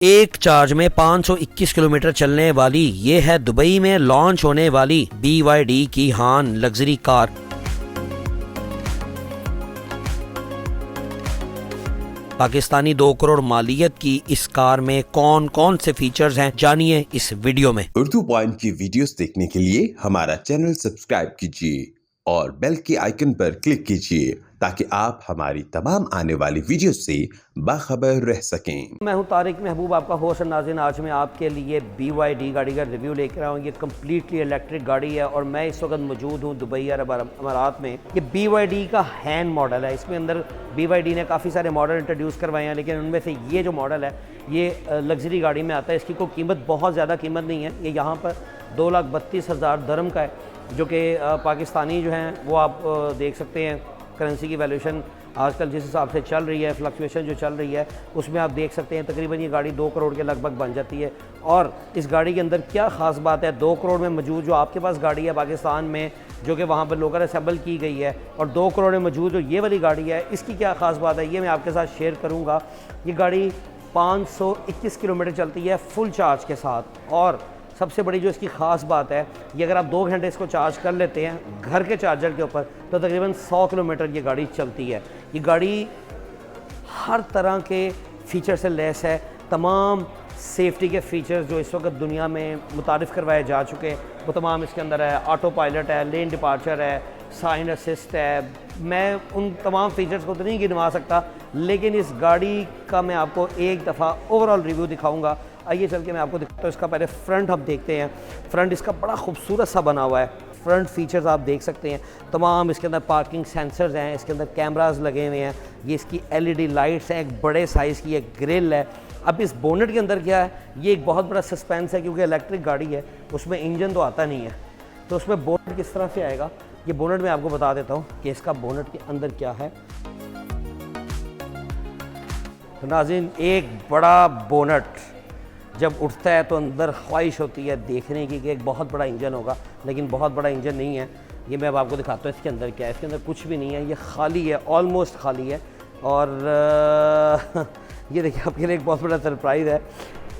एक चार्ज में 521 किलोमीटर चलने वाली ये है दुबई में लॉन्च होने वाली BYD की हान लग्जरी कार। पाकिस्तानी 2 करोड़ मालियत की इस कार में कौन कौन से फीचर्स हैं, जानिए इस वीडियो में। उर्दू पॉइंट की वीडियोस देखने के लिए हमारा चैनल सब्सक्राइब कीजिए और बेल के आइकन पर क्लिक कीजिए ताकि आप हमारी तमाम आने वाली वीडियो से बाखबर रह सकें। मैं हूं तारिक महबूब, आपका होस्ट नाज़रीन। आज मैं आपके लिए BYD गाड़ी का रिव्यू लेकर आया हूँ। ये कम्प्लीटली इलेक्ट्रिक गाड़ी है और मैं इस वक्त मौजूद हूँ दुबई अरब अमारात में। ये BYD का हैंड मॉडल है। इसमें अंदर BYD ने काफ़ी सारे मॉडल इंट्रोड्यूस करवाए हैं, लेकिन उनमें से ये जो मॉडल है ये लग्जरी गाड़ी में आता है। इसकी कोई कीमत बहुत ज़्यादा कीमत नहीं है। ये यहाँ पर 2,32,000 दरम का है, जो कि पाकिस्तानी जो हैं वो आप देख सकते हैं। करेंसी की वैल्यूशन आजकल जिस हिसाब से चल रही है, फ्लक्चुएशन जो चल रही है, उसमें आप देख सकते हैं तकरीबन ये गाड़ी 2 करोड़ के लगभग बन जाती है। और इस गाड़ी के अंदर क्या ख़ास बात है, 2 करोड़ में मौजूद जो आपके पास गाड़ी है पाकिस्तान में, जो कि वहाँ पर लोकल असेंबल की गई है, और 2 करोड़ में मौजूद जो ये वाली गाड़ी है, इसकी क्या ख़ास बात है ये मैं आपके साथ शेयर करूँगा। ये गाड़ी 521 किलोमीटर चलती है फुल चार्ज के साथ। और सबसे बड़ी जो इसकी ख़ास बात है, ये अगर आप 2 घंटे इसको चार्ज कर लेते हैं घर के चार्जर के ऊपर, तो तकरीबन 100 किलोमीटर ये गाड़ी चलती है। ये गाड़ी हर तरह के फ़ीचर से लैस है। तमाम सेफ्टी के फ़ीचर्स जो इस वक्त दुनिया में मुतारिफ़ करवाए जा चुके हैं वो तमाम इसके अंदर है। ऑटो पायलट है, लेन डिपार्चर है, साइन असिस्ट है। मैं उन तमाम फ़ीचर्स को तो नहीं गिनवा सकता, लेकिन इस गाड़ी का मैं आपको एक दफ़ा ओवरऑल रिव्यू दिखाऊंगा। आइए चल के मैं आपको दिखाता हूँ। इसका पहले फ्रंट हम देखते हैं। फ्रंट इसका बड़ा खूबसूरत सा बना हुआ है। फ्रंट फीचर्स आप देख सकते हैं तमाम। इसके अंदर पार्किंग सेंसर्स हैं, इसके अंदर कैमरास लगे हुए हैं, ये इसकी LED लाइट्स हैं, एक बड़े साइज़ की एक ग्रिल है। अब इस बोनेट के अंदर क्या है, ये एक बहुत बड़ा सस्पेंस है, क्योंकि इलेक्ट्रिक गाड़ी है, उसमें इंजन तो आता नहीं है, तो उसमें बोनेट किस तरह से आएगा ये बोनेट मैं आपको बता देता हूँ कि इसका बोनेट के अंदर क्या है। तो नाज़रीन, एक बड़ा बोनेट जब उठता है तो अंदर ख्वाहिश होती है देखने की कि एक बहुत बड़ा इंजन होगा, लेकिन बहुत बड़ा इंजन नहीं है। ये मैं अब आपको दिखाता हूँ इसके अंदर क्या है। इसके अंदर कुछ भी नहीं है, ये खाली है, ऑलमोस्ट खाली है। और ये देखिए आपके लिए एक बहुत बड़ा सरप्राइज़ है।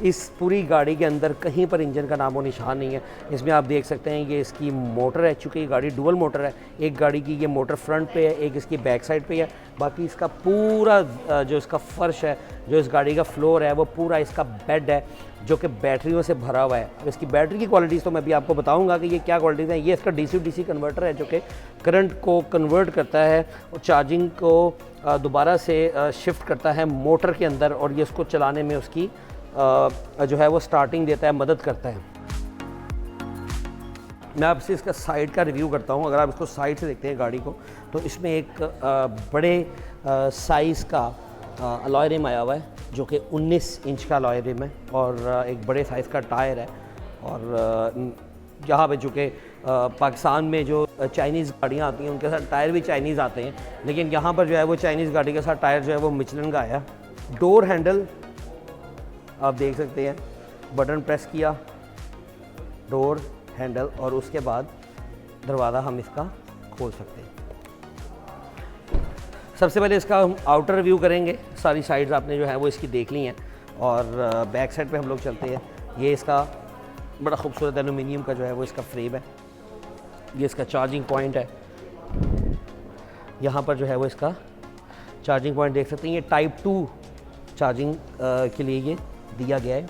इस पूरी गाड़ी के अंदर कहीं पर इंजन का नामो निशान नहीं है। इसमें आप देख सकते हैं ये इसकी मोटर है, चूँकि ये गाड़ी डुअल मोटर है। एक गाड़ी की ये मोटर फ्रंट पे है, एक इसकी बैक साइड पे है। बाकी इसका पूरा जो इसका फ़र्श है, जो इस गाड़ी का फ्लोर है, वो पूरा इसका बेड है जो कि बैटरियों से भरा हुआ है। अब इसकी बैटरी की क्वालिटीज़ तो मैं भी आपको बताऊंगा कि ये क्या क्वालिटीज़ हैं। ये इसका DC-DC कन्वर्टर है जो कि करंट को कन्वर्ट करता है और चार्जिंग को दोबारा से शिफ्ट करता है मोटर के अंदर, और ये उसको चलाने में उसकी जो है वो स्टार्टिंग देता है, मदद करता है। मैं आपसे इसका साइड का रिव्यू करता हूँ। अगर आप इसको साइड से देखते हैं गाड़ी को, तो इसमें एक बड़े साइज़ का अलॉय रिम आया हुआ है, जो कि 19 इंच का अलॉय रिम है, और एक बड़े साइज़ का टायर है। और जहाँ पे चूँकि पाकिस्तान में जो चाइनीज़ गाड़ियाँ आती हैं उनके साथ टायर भी चाइनीज़ आते हैं, लेकिन यहाँ पर जो है वो चाइनीज़ गाड़ी के साथ टायर जो है वो मिचलन का आया। डोर हैंडल आप देख सकते हैं, बटन प्रेस किया, डोर हैंडल, और उसके बाद दरवाज़ा हम इसका खोल सकते हैं। सबसे पहले इसका हम आउटर रिव्यू करेंगे। सारी साइड्स आपने जो है वो इसकी देख ली हैं, और बैक साइड पे हम लोग चलते हैं। ये इसका बड़ा खूबसूरत एलुमिनियम का जो है वो इसका फ्रेम है। ये इसका चार्जिंग पॉइंट है। यहाँ पर जो है वो इसका चार्जिंग पॉइंट देख सकते हैं। ये टाइप 2 चार्जिंग के लिए ये दिया गया है।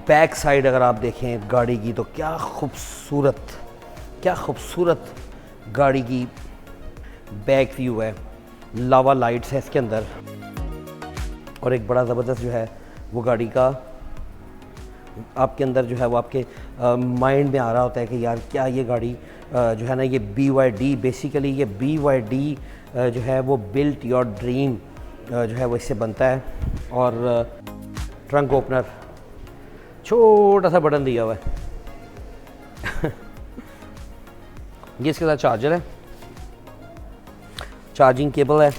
बैक साइड अगर आप देखें गाड़ी की, तो क्या खूबसूरत गाड़ी की बैक व्यू है। लावा लाइट्स है इसके अंदर, और एक बड़ा ज़बरदस्त जो है वो गाड़ी का आपके अंदर जो है वो आपके माइंड में आ रहा होता है कि यार क्या ये गाड़ी जो है ना, ये BYD बेसिकली ये BYD जो है वो बिल्ट योर ड्रीम जो है वो इससे बनता है। और ट्रंक ओपनर, छोटा सा बटन दिया हुआ है। ये इसके साथ चार्जर है, चार्जिंग केबल है।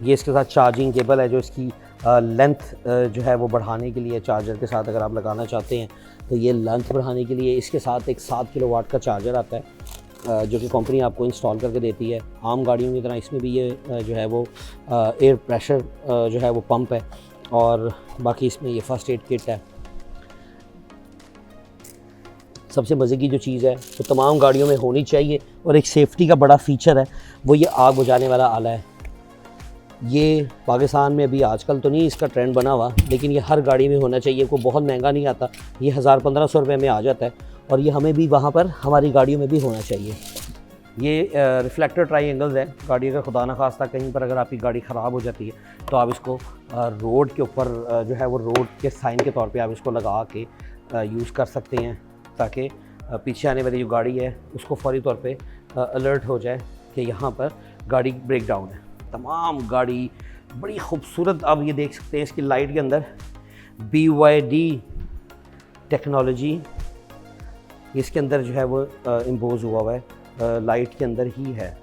ये इसके साथ चार्जिंग केबल है जो इसकी लेंथ जो है वो बढ़ाने के लिए, चार्जर के साथ अगर आप लगाना चाहते हैं तो ये लेंथ बढ़ाने के लिए इसके साथ एक 7 किलोवाट का चार्जर आता है। जो कि कंपनी आपको इंस्टॉल करके देती है। आम गाड़ियों की तरह इसमें भी ये जो है वो एयर प्रेशर जो है वो पंप है, और बाकी इसमें ये फर्स्ट एड किट है। सबसे मज़े की जो चीज़ है वो तमाम गाड़ियों में होनी चाहिए और एक सेफ्टी का बड़ा फ़ीचर है, वो ये आग बुझाने वाला आला है। ये पाकिस्तान में अभी आजकल तो नहीं इसका ट्रेंड बना हुआ, लेकिन ये हर गाड़ी में होना चाहिए। कोई बहुत महंगा नहीं आता, ये 1000-1500 रुपये में आ जाता है, और ये हमें भी वहाँ पर हमारी गाड़ियों में भी होना चाहिए। ये रिफ्लेक्टर ट्राइएंगल्स हैं। गाड़ी अगर खुदा न खास्ता कहीं पर अगर आपकी गाड़ी ख़राब हो जाती है तो आप इसको रोड के ऊपर जो है वो रोड के साइन के तौर पे आप इसको लगा के यूज़ कर सकते हैं, ताकि पीछे आने वाली जो गाड़ी है उसको फौरी तौर पे अलर्ट हो जाए कि यहाँ पर गाड़ी ब्रेक डाउन है। तमाम गाड़ी बड़ी खूबसूरत, आप ये देख सकते हैं इसकी लाइट के अंदर BYD टेक्नोलॉजी इसके अंदर जो है वो इम्पोज हुआ है, लाइट के अंदर ही है।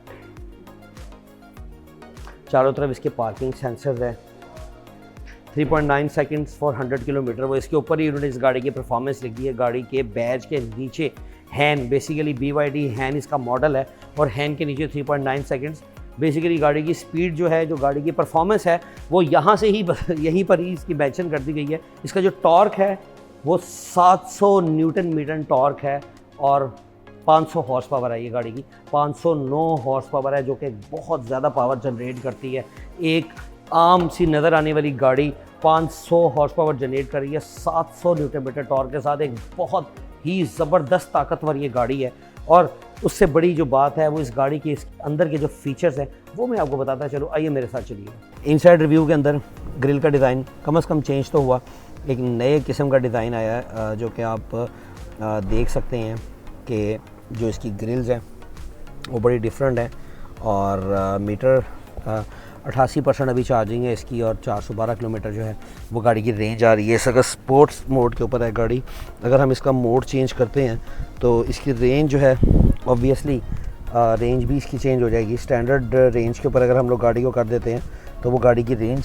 चारों तरफ इसके पार्किंग सेंसर्स हैं। 3.9 सेकंड्स फॉर 100 किलोमीटर, वो इसके ऊपर ही इन्होंने इस गाड़ी की परफॉर्मेंस लिखी है। गाड़ी के बैज के नीचे हैन, बेसिकली BYD हैन इसका मॉडल है, और हैन के नीचे 3.9 सेकंड्स। बेसिकली गाड़ी की स्पीड जो है, जो गाड़ी की परफॉर्मेंस है, वो यहाँ से ही यहीं पर ही इसकी मेंशन कर दी गई है। इसका जो टॉर्क है वो 700 न्यूटन मीटर टॉर्क है, और 500 हॉर्स पावर है ये गाड़ी की। 509 हॉर्स पावर है, जो कि बहुत ज़्यादा पावर जनरेट करती है। एक आम सी नज़र आने वाली गाड़ी 500 हॉर्स पावर जनरेट कर रही है 700 न्यूटन मीटर टॉर्क के साथ। एक बहुत ही ज़बरदस्त ताकतवर ये गाड़ी है, और उससे बड़ी जो बात है वो इस गाड़ी के अंदर के जो फीचर्स हैं वो मैं आपको बताता चलूँ। आइए मेरे साथ चलिए। इनसाइड रिव्यू के अंदर ग्रिल का डिज़ाइन कम से कम चेंज तो हुआ, एक नए किस्म का डिज़ाइन आया है, जो कि आप देख सकते हैं कि जो इसकी ग्रिल्स हैं वो बड़ी डिफरेंट है, और मीटर 88% अभी चार्जिंग है इसकी, और 412 किलोमीटर जो है वो गाड़ी की रेंज आ रही है। इस अगर स्पोर्ट्स मोड के ऊपर है गाड़ी, अगर हम इसका मोड चेंज करते हैं तो इसकी रेंज जो है ऑब्वियसली रेंज भी इसकी चेंज हो जाएगी। स्टैंडर्ड रेंज के ऊपर अगर हम लोग गाड़ी को कर देते हैं तो वो गाड़ी की रेंज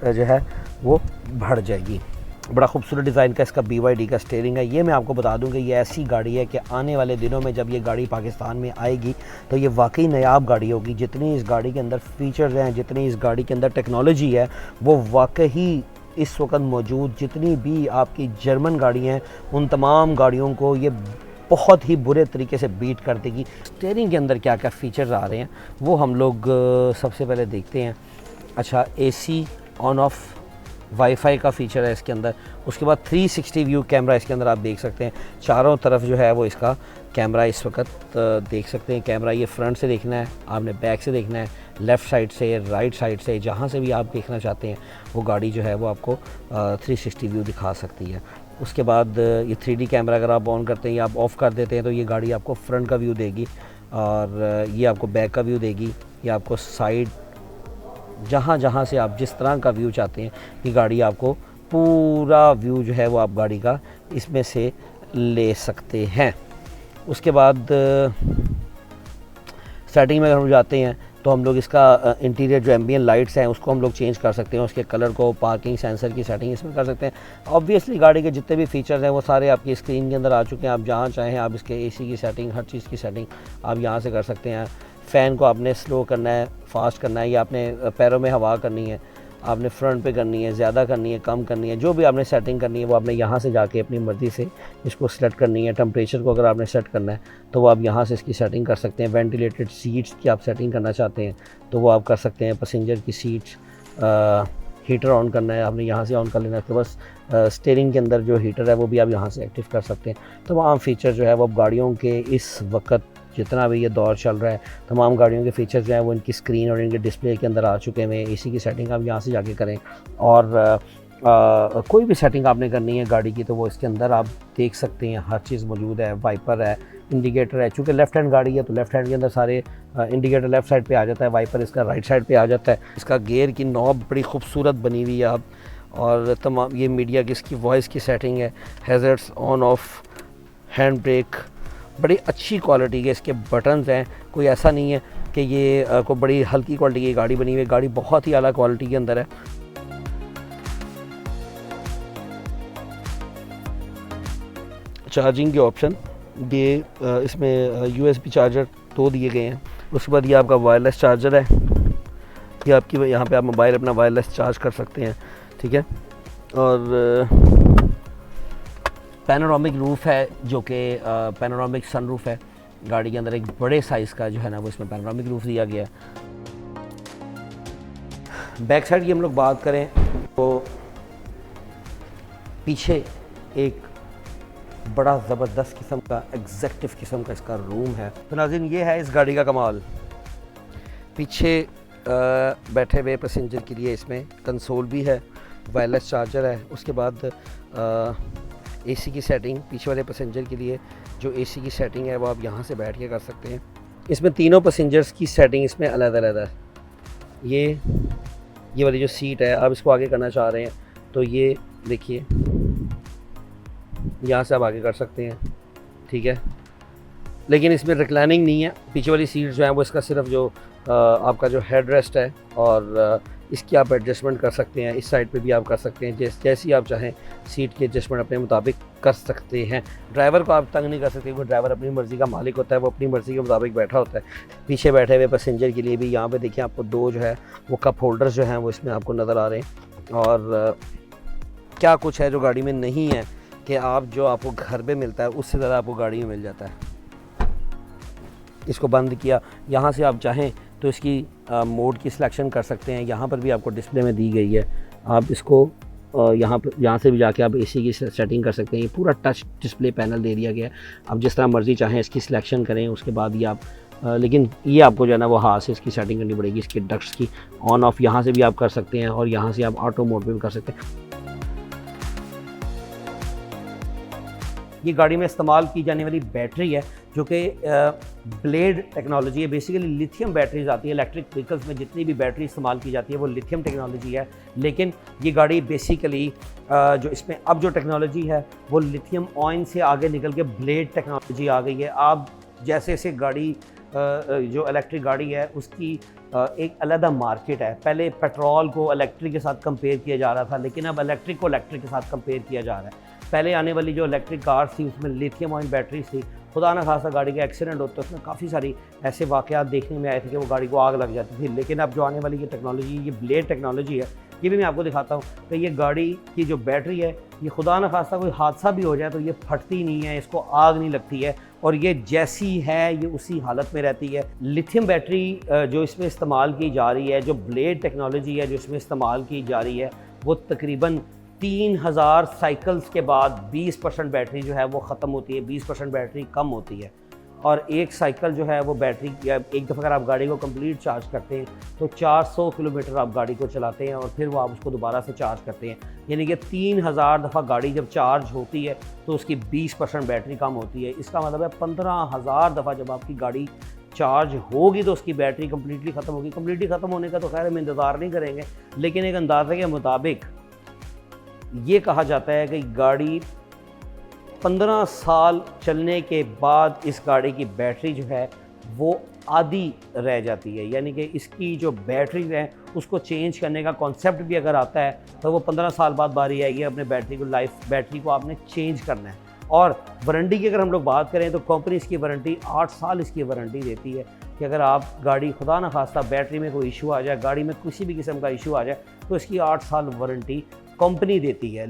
जो है वो बढ़ जाएगी। बड़ा खूबसूरत डिज़ाइन का इसका BYD का स्टीयरिंग है। ये मैं आपको बता दूं कि ये ऐसी गाड़ी है कि आने वाले दिनों में जब ये गाड़ी पाकिस्तान में आएगी तो ये वाकई नायाब गाड़ी होगी। जितनी इस गाड़ी के अंदर फीचर्स हैं, जितनी इस गाड़ी के अंदर टेक्नोलॉजी है, वो वाकई इस वक्त मौजूद जितनी भी आपकी जर्मन गाड़ी हैं उन तमाम गाड़ियों को ये बहुत ही बुरे तरीके से बीट कर देगी। स्टीयरिंग के अंदर क्या क्या फ़ीचर्स आ रहे हैं वो हम लोग सबसे पहले देखते हैं। अच्छा, AC ऑन ऑफ वाईफाई का फ़ीचर है इसके अंदर। उसके बाद 360 व्यू कैमरा इसके अंदर आप देख सकते हैं। चारों तरफ जो है वो इसका कैमरा इस वक्त देख सकते हैं। कैमरा ये फ्रंट से देखना है, आपने बैक से देखना है, लेफ़्ट साइड से, राइट साइड से, जहाँ से भी आप देखना चाहते हैं वो गाड़ी जो है वो आपको 360 व्यू दिखा सकती है। उसके बाद ये 3D कैमरा अगर आप ऑन करते हैं या आप ऑफ़ कर देते हैं तो ये गाड़ी आपको फ्रंट का व्यू देगी, और ये आपको बैक का व्यू देगी, ये आपको साइड, जहाँ जहाँ से आप जिस तरह का व्यू चाहते हैं ये गाड़ी आपको पूरा व्यू जो है वो आप गाड़ी का इसमें से ले सकते हैं। उसके बाद सेटिंग में अगर हम जाते हैं तो हम लोग इसका इंटीरियर जो एम्बियंट लाइट्स हैं उसको हम लोग चेंज कर सकते हैं, उसके कलर को, पार्किंग सेंसर की सेटिंग इसमें कर सकते हैं। ऑब्वियसली गाड़ी के जितने भी फीचर्स हैं वो सारे आपकी स्क्रीन के अंदर आ चुके हैं। आप जहाँ चाहें आप इसके AC की सेटिंग, हर चीज़ की सेटिंग आप यहाँ से कर सकते हैं। फ़ैन को आपने स्लो करना है, फास्ट करना है, या आपने पैरों में हवा करनी है, आपने फ्रंट पे करनी है, ज़्यादा करनी है, कम करनी है, जो भी आपने सेटिंग करनी है वो आपने यहाँ से जाके अपनी मर्ज़ी से इसको सेलेक्ट करनी है। टेम्परेचर को अगर आपने सेट करना है तो वो आप यहाँ से इसकी सेटिंग कर सकते हैं। वेंटिलेटेड सीट्स की आप सेटिंग करना चाहते हैं तो वो आप कर सकते हैं। पैसेंजर की सीट्स, हीटर ऑन करना है आपने यहाँ से ऑन कर लेना है। तो बस स्टीयरिंग के अंदर जो हीटर है वो भी आप यहाँ से एक्टिव कर सकते हैं। तमाम फ़ीचर जो है वो गाड़ियों के इस वक्त जितना भी ये दौर चल रहा है, तमाम गाड़ियों के फ़ीचर्स जो हैं वो इनकी स्क्रीन और इनके डिस्प्ले के अंदर आ चुके हैं। AC की सेटिंग आप यहाँ से जाके करें, और कोई भी सेटिंग आपने करनी है गाड़ी की तो वो इसके अंदर आप देख सकते हैं। हर चीज़ मौजूद है, वाइपर है, इंडिकेटर है। चूँकि लेफ़्ट हैंड गाड़ी है तो लेफ़्ट हैंड के अंदर सारे इंडिकेटर लेफ़्ट साइड पे आ जाता है, वाइपर इसका राइट साइड पे आ जाता है। इसका गियर की नॉब बड़ी खूबसूरत बनी हुई है आप, और तमाम ये मीडिया की इसकी वॉइस की सेटिंग है। Hazards on off, hand brake, बड़ी अच्छी क्वालिटी के इसके बटन्स हैं। कोई ऐसा नहीं है कि ये कोई बड़ी हल्की क्वालिटी की गाड़ी बनी हुई है, गाड़ी बहुत ही आला क्वालिटी के अंदर है। चार्जिंग के ऑप्शन ये इसमें USB चार्जर 2 दिए गए हैं। उसके बाद ये आपका वायरलेस चार्जर है, ये आपकी यहाँ पे आप मोबाइल अपना वायरलेस चार्ज कर सकते हैं, ठीक है। और पैनोरामिक रूफ़ है, जो कि पैनोरामिक सनरूफ़ है गाड़ी के अंदर, एक बड़े साइज़ का जो है ना वो इसमें पैनोरामिक रूफ़ दिया गया है। बैक साइड की हम लोग बात करें तो पीछे एक बड़ा ज़बरदस्त किस्म का एग्जेक्टिव किस्म का इसका रूम है। तो नाज़रीन, ये है इस गाड़ी का कमाल। पीछे बैठे हुए पैसेंजर के लिए इसमें कंसोल भी है, वायरलेस चार्जर है। उसके बाद AC की सेटिंग पीछे वाले पैसेंजर के लिए, जो AC की सेटिंग है वो आप यहाँ से बैठ के कर सकते हैं। इसमें तीनों पैसेंजर्स की सेटिंग इसमें अलग-अलग है। ये वाली जो सीट है, आप इसको आगे करना चाह रहे हैं तो ये देखिए यहाँ से आप आगे कर सकते हैं, ठीक है। लेकिन इसमें रिक्लाइनिंग नहीं है। पीछे वाली सीट जो है वो इसका सिर्फ जो आपका जो हेड रेस्ट है, और इसकी आप एडजस्टमेंट कर सकते हैं। इस साइड पे भी आप कर सकते हैं, जैसी आप चाहें सीट की एडजस्टमेंट अपने मुताबिक कर सकते हैं। ड्राइवर को आप तंग नहीं कर सकते, वो ड्राइवर अपनी मर्ज़ी का मालिक होता है, वो अपनी मर्ज़ी के मुताबिक बैठा होता है। पीछे बैठे हुए पैसेंजर के लिए भी यहाँ पे देखिए आपको 2 जो है वो कप होल्डर्स जो हैं वो इसमें आपको नज़र आ रहे हैं। और क्या कुछ है जो गाड़ी में नहीं है कि आप जो आपको घर पे मिलता है उससे ज़्यादा आपको गाड़ी में मिल जाता है। इसको बंद किया, यहाँ से आप चाहें तो इसकी मोड की सिलेक्शन कर सकते हैं। यहाँ पर भी आपको डिस्प्ले में दी गई है, आप इसको यहाँ से भी जाके आप AC की सेटिंग कर सकते हैं। ये पूरा टच डिस्प्ले पैनल दे दिया गया है, आप जिस तरह मर्ज़ी चाहें इसकी सिलेक्शन करें। उसके बाद ये आप लेकिन ये आपको जो है ना वो हाथ से इसकी सेटिंग करनी पड़ेगी। इसके डक्ट्स की ऑन ऑफ यहाँ से भी आप कर सकते हैं, और यहाँ से आप ऑटो मोड पे भी कर सकते हैं। ये गाड़ी में इस्तेमाल की जाने वाली बैटरी है जो कि ब्लेड टेक्नोलॉजी है। बेसिकली लिथियम बैटरीज आती है इलेक्ट्रिक व्हीकल्स में, जितनी भी बैटरी इस्तेमाल की जाती है वो लिथियम टेक्नोलॉजी है। लेकिन ये गाड़ी बेसिकली जो इसमें अब जो टेक्नोलॉजी है वो लिथियम ऑयन से आगे निकल के ब्लेड टेक्नोलॉजी आ गई है। आप जैसे जैसे गाड़ी जो इलेक्ट्रिक गाड़ी है उसकी एक अलग मार्केट है। पहले पेट्रोल को इलेक्ट्रिक के साथ कंपेयर किया जा रहा था, लेकिन अब इलेक्ट्रिक को इलेक्ट्रिक के साथ कंपेयर किया जा रहा है। पहले आने वाली जो इलेक्ट्रिक कार थी उसमें लिथियम आयन बैटरीज थी। खुदा न खासा गाड़ी का एक्सीडेंट होता है, उसमें काफ़ी सारी ऐसे वाक़यात देखने में आए थे कि वो गाड़ी को आग लग जाती थी। लेकिन अब जो आने वाली ये टेक्नोलॉजी, ये ब्लेड टेक्नोलॉजी है, ये भी मैं आपको दिखाता हूँ कि ये गाड़ी की जो बैटरी है ये खुदा न खासा कोई हादसा भी हो जाए तो ये फटती नहीं है, इसको आग नहीं लगती है, और ये जैसी है ये उसी हालत में रहती है। लिथियम बैटरी जो इसमें इस्तेमाल की जा रही है, जो ब्लेड टेक्नोलॉजी है जो इसमें इस्तेमाल की जा रही है, वो तकरीबन 3000 साइकिल्स के बाद 20% बैटरी जो है वो ख़त्म होती है, 20% बैटरी कम होती है। और एक साइकिल जो है वो बैटरी, या एक दफ़ा अगर आप गाड़ी को कंप्लीट चार्ज करते हैं तो 400 किलोमीटर आप गाड़ी को चलाते हैं और फिर वो आप उसको दोबारा से चार्ज करते हैं। यानी कि 3000 दफ़ा गाड़ी जब चार्ज होती है तो उसकी 20% बैटरी कम होती है। इसका मतलब है 15000 दफ़ा जब आपकी गाड़ी चार्ज होगी तो उसकी बैटरी कम्प्लीटली ख़त्म होगी। कम्प्लीटली ख़त्म होने का तो खैर हम इंतज़ार नहीं करेंगे, लेकिन एक अंदाजे के मुताबिक ये कहा जाता है कि गाड़ी 15 साल चलने के बाद इस गाड़ी की बैटरी जो है वो आधी रह जाती है। यानी कि इसकी जो बैटरी है उसको चेंज करने का कॉन्सेप्ट भी अगर आता है तो वो 15 साल बाद बारी आएगी अपने बैटरी को आपने चेंज करना है। और वारंटी की अगर हम लोग बात करें तो कंपनी इसकी वारंटी 8 साल इसकी वारंटी देती है कि अगर आप गाड़ी खुदा न खास्ता बैटरी में कोई इशू आ जाए, गाड़ी में किसी भी किस्म का इशू आ जाए, तो इसकी 8 साल वारंटी कंपनी देती है।